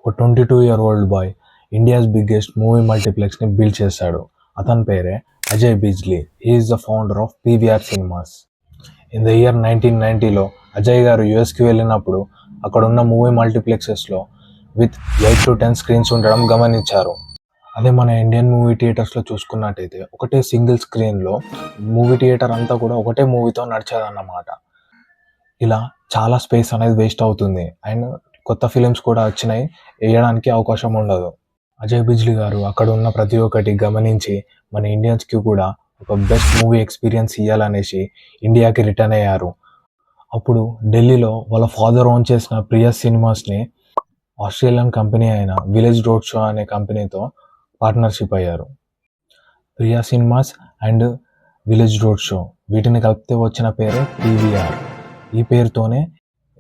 ఒక 22-year-old boy India's biggest movie మల్టీప్లెక్స్ని build చేశాడు. అతని పేరే Ajay Bijli. He is the founder of PVR Cinemas. In the year 1990లో అజయ్ గారు యూఎస్కి వెళ్ళినప్పుడు అక్కడ ఉన్న మూవీ మల్టీప్లెక్సెస్లో విత్ 8 to 10 స్క్రీన్స్ ఉండడం గమనించారు. అదే మన ఇండియన్ మూవీ థియేటర్స్లో చూసుకున్నట్టయితే ఒకటే సింగిల్ స్క్రీన్లో మూవీ థియేటర్ అంతా కూడా ఒకటే మూవీతో నడిచేదన్నమాట. ఇలా చాలా స్పేస్ అనేది వేస్ట్ అవుతుంది అండ్ కొత్త ఫిలిమ్స్ కూడా వచ్చినాయి, వేయడానికి అవకాశం ఉండదు. అజయ్ బిజ్లీ గారు అక్కడ ఉన్న ప్రతి ఒక్కటి గమనించి మన ఇండియన్స్కి కూడా ఒక బెస్ట్ మూవీ ఎక్స్పీరియన్స్ ఇవ్వాలనేసి ఇండియాకి రిటర్న్ అయ్యారు. అప్పుడు ఢిల్లీలో వాళ్ళ ఫాదర్ ఓన్ చేసిన ప్రియస్ సినిమాస్ని ఆస్ట్రేలియన్ కంపెనీ అయిన విలేజ్ రోడ్ షో అనే కంపెనీతో పార్ట్నర్షిప్ అయ్యారు. Priya Cinemas and Village Road Show వీటిని కలిపితే వచ్చిన పేరే పీవీఆర్. ఈ పేరుతోనే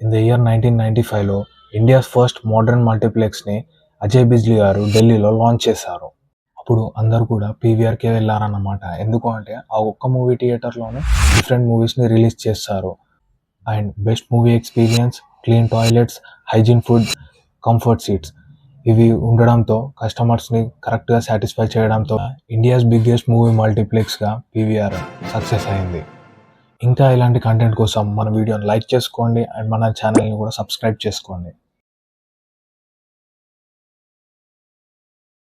ఇన్ ద ఇయర్ 1995లో ఇండియాస్ ఫస్ట్ మోడర్న్ మల్టీప్లెక్స్ని అజయ్ బిజ్లీ గారు ఢిల్లీలో లాంచ్ చేశారు. అప్పుడు అందరూ కూడా పీవీఆర్కే వెళ్ళారన్నమాట. ఎందుకు అంటే ఆ ఒక్క మూవీ థియేటర్లోనే డిఫరెంట్ మూవీస్ని రిలీజ్ చేస్తారు and best movie experience, clean toilets, hygiene food, comfort seats ఇవి ఉండడంతో కస్టమర్స్ని కరెక్ట్గా సాటిస్ఫై చేయడంతో ఇండియాస్ బిగ్గెస్ట్ మూవీ మల్టీప్లెక్స్గా పీవీఆర్ సక్సెస్ అయింది. ఇంకా ఇలాంటి కంటెంట్ కోసం మన వీడియోని లైక్ చేసుకోండి అండ్ మన ఛానల్ని కూడా సబ్స్క్రైబ్ చేసుకోండి.